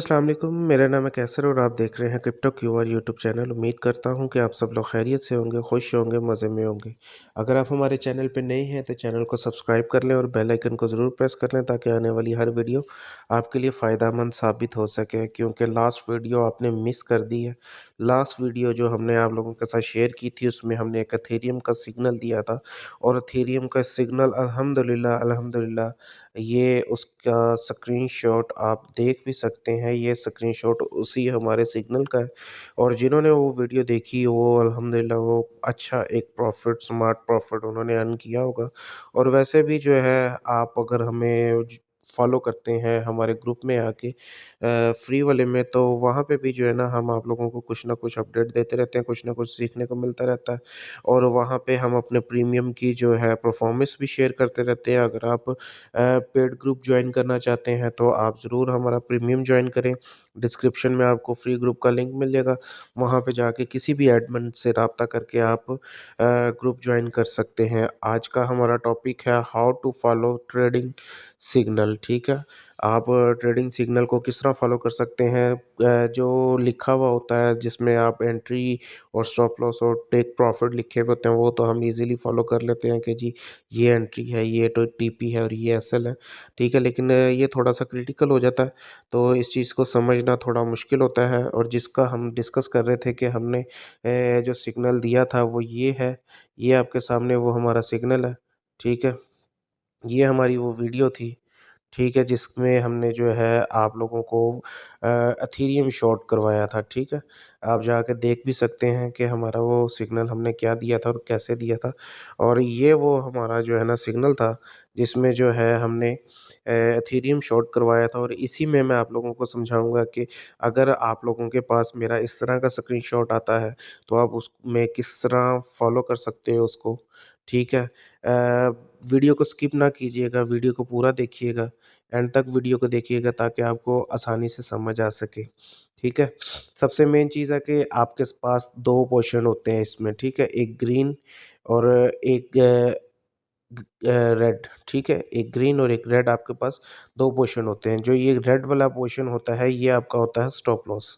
अस्सलाम वालेकुम, मेरा नाम है कैसर और आप देख रहे हैं क्रिप्टो क्यूआर यूट्यूब चैनल। उम्मीद करता हूं कि आप सब लोग खैरियत से होंगे, खुश होंगे, मज़े में होंगे। अगर आप हमारे चैनल पे नए हैं तो चैनल को सब्सक्राइब कर लें और बेल आइकन को ज़रूर प्रेस कर लें ताकि आने वाली हर वीडियो आपके लिए फ़ायदेमंद साबित हो सके, क्योंकि लास्ट वीडियो आपने मिस कर दी है। लास्ट वीडियो जो हमने आप लोगों के साथ शेयर की थी उसमें हमने एक एथेरियम का सिग्नल दिया था और एथेरियम का सिग्नल अल्हम्दुलिल्लाह अल्हम्दुलिल्लाह ये उसका स्क्रीनशॉट आप देख भी सकते हैं। ये स्क्रीनशॉट उसी हमारे सिग्नल का है और जिन्होंने वो वीडियो देखी वो अल्हम्दुलिल्लाह वो अच्छा एक प्रॉफ़िट स्मार्ट प्रॉफ़िट उन्होंने अर्न किया होगा। और वैसे भी जो है आप अगर हमें फ़ॉलो करते हैं हमारे ग्रुप में आके फ्री वाले में, तो वहाँ पे भी जो है ना हम आप लोगों को कुछ ना कुछ अपडेट देते रहते हैं, कुछ ना कुछ सीखने को मिलता रहता है। और वहाँ पे हम अपने प्रीमियम की जो है परफ़ॉर्मेंस भी शेयर करते रहते हैं। अगर आप पेड ग्रुप जॉइन करना चाहते हैं तो आप ज़रूर हमारा प्रीमियम जॉइन करें। डिस्क्रिप्शन में आपको फ्री ग्रुप का लिंक मिल जाएगा। वहाँ पे जाके किसी भी एडमिन से राब्ता करके आप ग्रुप जॉइन कर सकते हैं। आज का हमारा टॉपिक है how to follow trading signal, ठीक है? आप ट्रेडिंग सिग्नल को किस तरह फॉलो कर सकते हैं, जो लिखा हुआ होता है जिसमें आप एंट्री और स्टॉप लॉस और टेक प्रॉफिट लिखे हुए होते हैं वो तो हम इजीली फॉलो कर लेते हैं कि जी ये एंट्री है, ये तो टीपी है और ये एसएल है, ठीक है। लेकिन ये थोड़ा-सा क्रिटिकल हो जाता है, तो इस चीज़ को समझना थोड़ा मुश्किल होता है और जिसका हम डिस्कस कर रहे थे कि हमने जो सिग्नल दिया था वो ये है, ये आपके सामने वो हमारा सिग्नल है, ठीक है। ये हमारी वो वीडियो थी, ठीक है, जिसमें हमने जो है आप लोगों को एथेरियम शॉर्ट करवाया था, ठीक है। आप जाके देख भी सकते हैं कि हमारा वो सिग्नल हमने क्या दिया था और कैसे दिया था। और ये वो हमारा जो है ना सिग्नल था, जिसमें जो है हमने एथेरियम शॉर्ट करवाया था और इसी में मैं आप लोगों को समझाऊँगा कि अगर आप लोगों के पास मेरा इस तरह का स्क्रीनशॉट आता है, तो आप उसमें किस तरह फ़ॉलो कर सकते हो उसको, ठीक है। वीडियो को स्किप ना कीजिएगा, वीडियो को पूरा देखिएगा, एंड तक वीडियो को देखिएगा ताकि आपको आसानी से समझ आ सके, ठीक है। सबसे मेन चीज़ है कि आपके पास 2 पोर्शन होते हैं इसमें, ठीक है। एक ग्रीन और एक रेड, ठीक है। एक ग्रीन और एक रेड आपके पास 2 पोर्शन होते हैं। जो ये रेड वाला पोर्शन होता है ये आपका होता है स्टॉप लॉस,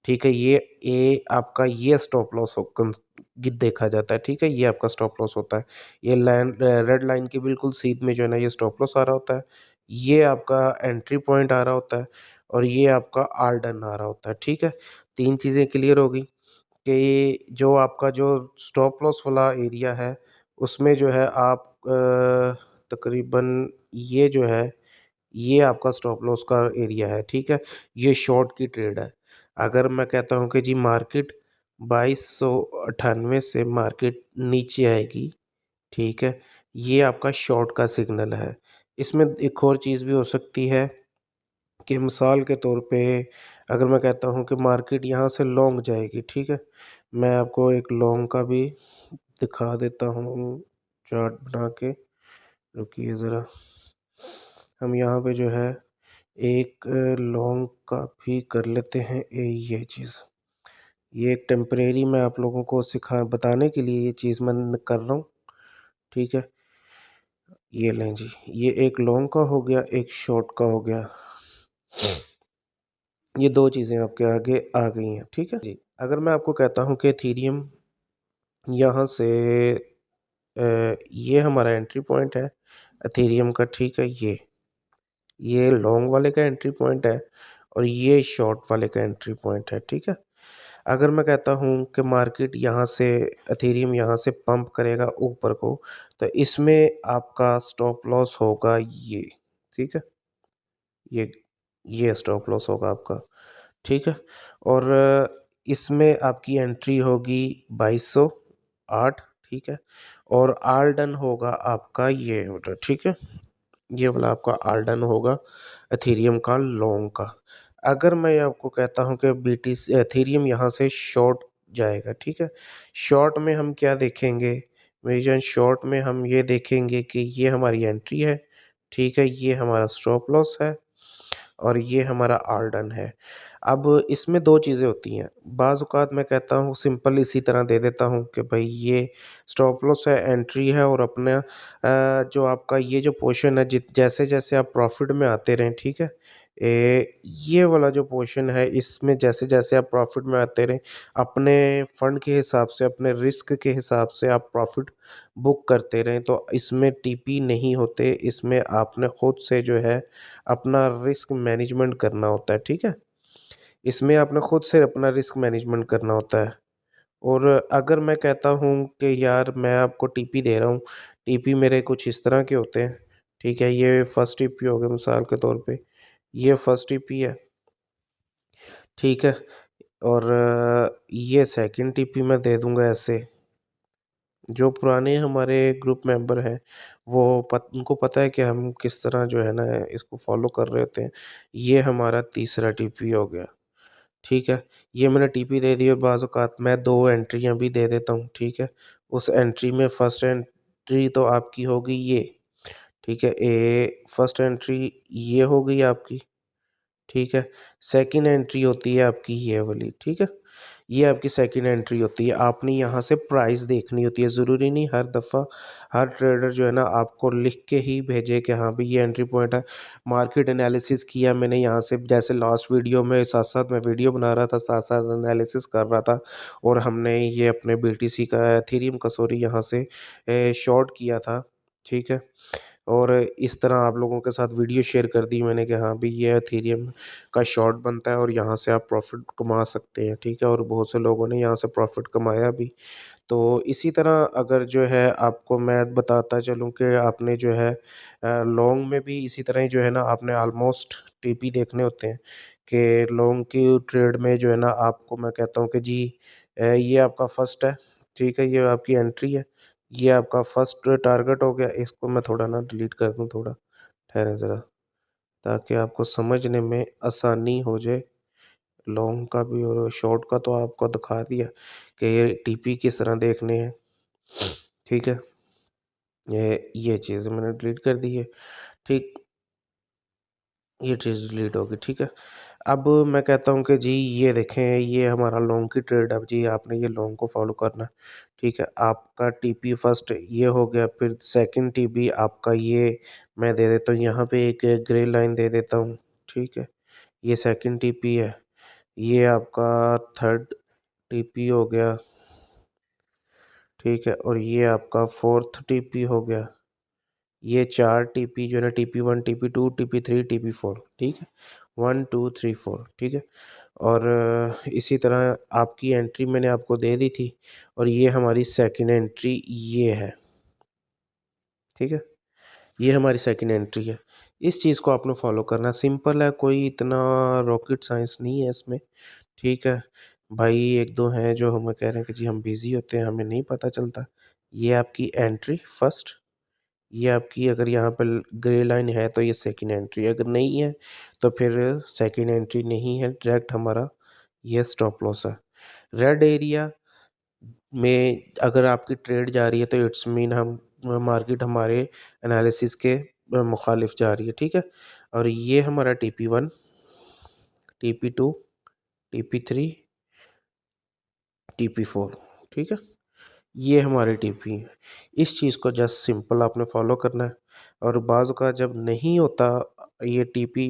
ठीक है। ये आपका ये स्टॉप लॉस हो कन gi देखा जाता है, ठीक है। ये आपका स्टॉप लॉस होता है। ये रेड लाइन के बिल्कुल सीध में जो है ना ये स्टॉप लॉस आ रहा होता है। ये आपका एंट्री पॉइंट आ रहा होता है और ये आपका आर डन आ रहा होता है, ठीक है। 3 चीज़ें क्लियर हो गई कि जो आपका जो स्टॉप लॉस वाला एरिया है, उसमें जो है आप तकरीबन ये जो है, ये आपका स्टॉप लॉस का एरिया है, ठीक है। ये शॉर्ट की ट्रेड है। अगर मैं कहता हूँ कि जी मार्केट 2298 से मार्केट नीचे आएगी, ठीक है, ये आपका शॉर्ट का सिग्नल है। इसमें एक और चीज़ भी हो सकती है कि मिसाल के तौर पे अगर मैं कहता हूँ कि मार्केट यहाँ से लॉन्ग जाएगी, ठीक है? मैं आपको एक लॉन्ग का भी दिखा देता हूँ चार्ट बना के, रुकिए ज़रा। हम यहाँ पे जो है एक लॉन्ग का भी कर लेते हैं ये चीज़। ये एक टेम्परेरी मैं आप लोगों को सिखा बताने के लिए ये चीज़ मैं कर रहा हूँ, ठीक है? ये लें जी, ये एक लॉन्ग का हो गया, एक शॉर्ट का हो गया। ये 2 चीज़ें आपके आगे आ गई हैं, ठीक है जी। अगर मैं आपको कहता हूँ कि एथेरियम यहाँ से ये हमारा एंट्री पॉइंट है एथेरियम का, ठीक है, ये लॉन्ग वाले का एंट्री पॉइंट है और ये शॉर्ट वाले का एंट्री पॉइंट है, ठीक है। अगर मैं कहता हूँ कि मार्केट यहाँ से एथेरियम यहाँ से पंप करेगा ऊपर को, तो इसमें आपका स्टॉप लॉस होगा ये, ठीक है। ये ये स्टॉप लॉस होगा आपका, ठीक है। और इसमें आपकी एंट्री होगी 2208, ठीक है। और आर डन होगा आपका ये वाला, ठीक है। ये वाला आपका आर डन होगा एथेरियम का लॉन्ग का। अगर मैं आपको कहता हूँ कि बीटीसी एथेरियम यहाँ से शॉर्ट जाएगा, ठीक है। शॉर्ट में हम क्या देखेंगे? मेरी जान शॉर्ट में हम ये देखेंगे कि ये हमारी एंट्री है, ठीक है। ये हमारा स्टॉप लॉस है और ये हमारा आर डन है। अब इसमें 2 चीज़ें होती हैं। बाज़ औक़ात मैं कहता हूँ सिंपल इसी तरह दे देता हूँ कि भई ये स्टॉप लॉस है, एंट्री है और अपना जो आपका ये जो पोर्शन है जैसे-जैसे आप प्रॉफ़िट में आते रहें, ठीक है? ये वाला जो पोर्शन है इसमें जैसे-जैसे आप प्रॉफ़िट में आते रहें, अपने फंड के हिसाब से, अपने रिस्क के हिसाब से आप प्रॉफ़िट बुक करते रहें, तो इसमें टीपी नहीं होते, इसमें आपने खुद से जो है अपना रिस्क मैनेजमेंट करना होता है, ठीक है? इसमें आपने खुद से अपना रिस्क मैनेजमेंट करना होता है। और अगर मैं कहता हूँ कि यार मैं आपको टीपी दे रहा हूँ, टीपी मेरे कुछ इस तरह के होते हैं, ठीक है? ये फर्स्ट टीपी हो गया मिसाल के तौर पे, ये फर्स्ट टीपी है, ठीक है? और ये सेकंड टीपी मैं दे दूँगा ऐसे। जो पुराने हमारे ग्रुप मेंबर हैं, वो पत उनको पता है कि हम किस तरह जो है ना इसको फ़ॉलो कर रहे होते हैं। ये हमारा तीसरा टीपी हो गया। ठीक है? ये मैंने टीपी दे दी और बाज़ औक़ात मैं 2 एंट्रियाँ भी दे देता हूँ, ठीक है? उस एंट्री में फर्स्ट एंट्री तो आपकी होगी ये, ठीक है? फर्स्ट एंट्री ये हो गई आपकी, ठीक है? सेकंड एंट्री होती है आपकी ये वाली, ठीक है? ये आपकी सेकंड एंट्री होती है, आपने यहाँ से प्राइस देखनी होती है, ज़रूरी नहीं हर दफ़ा हर ट्रेडर जो है ना आपको लिख के ही भेजे कि हाँ भई ये एंट्री पॉइंट है। मार्केट एनालिसिस किया मैंने यहाँ से जैसे लास्ट वीडियो में साथ-साथ मैं वीडियो बना रहा था, साथ-साथ एनालिसिस कर रहा था और हमने ये अपने बीटीसी का एथेरियम का सॉरी यहाँ से शॉर्ट किया था, ठीक है? और इस तरह आप लोगों के साथ वीडियो शेयर कर दी मैंने कि हाँ भई ये एथेरियम का शॉर्ट बनता है और यहाँ से आप प्रॉफ़िट कमा सकते हैं, ठीक है? और बहुत से लोगों ने यहाँ से प्रॉफ़िट कमाया भी। तो इसी तरह अगर जो है आपको मैं बताता चलूँ कि आपने जो है लॉन्ग में भी इसी तरह ही जो है ना आपने ऑलमोस्ट टीपी देखने होते हैं कि लॉन्ग की ट्रेड में जो है ना आपको मैं कहता हूँ कि जी ये आपका फर्स्ट है, ठीक है? ये आपकी एंट्री है। ये आपका फर्स्ट टारगेट हो गया, इसको मैं थोड़ा ना डिलीट कर दूँ थोड़ा, ठहरें ज़रा, ताकि आपको समझने में आसानी हो जाए। लॉन्ग का भी और शॉर्ट का तो आपको दिखा दिया कि ये टीपी किस तरह देखने हैं, ठीक है? ये चीज़ मैंने डिलीट कर दी है, ठीक, ये चीज़ डिलीट हो गई, ठीक है? अब मैं कहता हूँ कि जी ये देखें ये हमारा लॉन्ग की ट्रेड अब जी आपने ये लॉन्ग को फॉलो करना है, ठीक है? आपका टीपी फर्स्ट ये हो गया, फिर सेकंड टीपी आपका ये मैं दे देता हूँ यहाँ पे एक ग्रे लाइन दे देता हूँ, ठीक है? ये सेकंड टीपी है, ये आपका थर्ड टीपी हो गया, ठीक है? और ये आपका फोर्थ टीपी हो गया। ये 4 टीपी जो है ना टीपी 1, टीपी 2, टीपी 3, टीपी 4, ठीक है? 1, 2, 3, 4, ठीक है? और इसी तरह आपकी एंट्री मैंने आपको दे दी थी और ये हमारी सेकंड एंट्री ये है, ठीक है? ये हमारी सेकंड एंट्री है। इस चीज़ को आपने फ़ॉलो करना है, सिंपल है, कोई इतना रॉकेट साइंस नहीं है इसमें, ठीक है? भाई 1-2 हैं जो हमें कह रहे हैं कि जी हम बिज़ी होते हैं, हमें नहीं पता चलता। ये आपकी एंट्री फर्स्ट, ये आपकी अगर यहाँ पे ग्रे लाइन है तो ये सेकंड एंट्री है, अगर नहीं है तो फिर सेकंड एंट्री नहीं है, डायरेक्ट हमारा ये स्टॉप लॉस है। रेड एरिया में अगर आपकी ट्रेड जा रही है तो इट्स मीन हम मार्केट हमारे एनालिसिस के मुखालिफ जा रही है, ठीक है? और ये हमारा टीपी 1, टीपी 2, टीपी 3, टीपी 4, ठीक है? ये हमारे टीपी हैं। इस चीज़ को जस्ट सिंपल आपने फ़ॉलो करना है और बाज़ औक़ात जब नहीं होता ये टीपी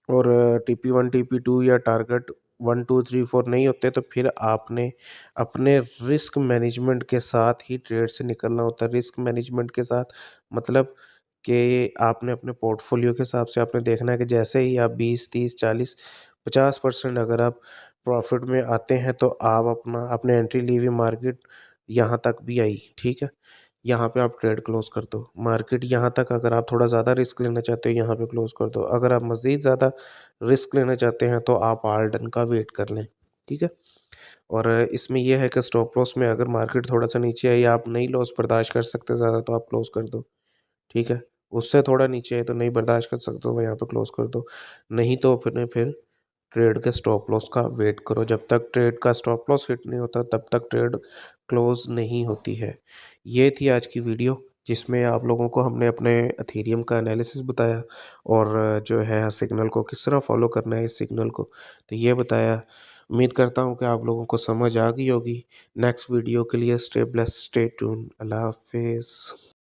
और टीपी 1, टीपी 2 या टारगेट 1, 2, 3, 4 नहीं होते तो फिर आपने अपने रिस्क मैनेजमेंट के साथ ही ट्रेड से निकलना होता है। रिस्क मैनेजमेंट के साथ मतलब कि आपने अपने पोर्टफोलियो के हिसाब से आपने देखना है कि जैसे ही आप 20, 30, 40, 50% अगर आप प्रॉफ़िट में आते हैं तो आप अपना आपने एंट्री ली हुई मार्केट यहाँ तक भी आई, ठीक है? यहाँ पे आप ट्रेड क्लोज़ कर दो। मार्केट यहाँ तक अगर आप थोड़ा ज़्यादा रिस्क लेना चाहते हो यहाँ पे क्लोज़ कर दो। अगर आप मज़ीद ज़्यादा रिस्क लेना चाहते हैं तो आप ऑल डन का वेट कर लें, ठीक है? और इसमें ये है कि स्टॉप लॉस में अगर मार्केट थोड़ा-सा नीचे आई, आप नहीं लॉस बर्दाश्त कर सकते ज़्यादा तो आप क्लोज़ कर दो, ठीक है? उससे थोड़ा नीचे है तो नहीं बर्दाश्त कर सकते तो यहाँ पे क्लोज़ कर दो। नहीं तो फिर ट्रेड के स्टॉप लॉस का वेट करो, जब तक ट्रेड का स्टॉप लॉस हिट नहीं होता तब तक ट्रेड क्लोज़ नहीं होती है। ये थी आज की वीडियो जिसमें आप लोगों को हमने अपने एथेरियम का एनालिसिस बताया और जो है सिग्नल को किस तरह फ़ॉलो करना है इस सिग्नल को, तो ये बताया। उम्मीद करता हूँ कि आप लोगों को समझ आ गई होगी। नेक्स्ट वीडियो के लिए स्टे ब्लेस्ड, स्टे ट्यून्ड। अल्लाह हाफ़िज़।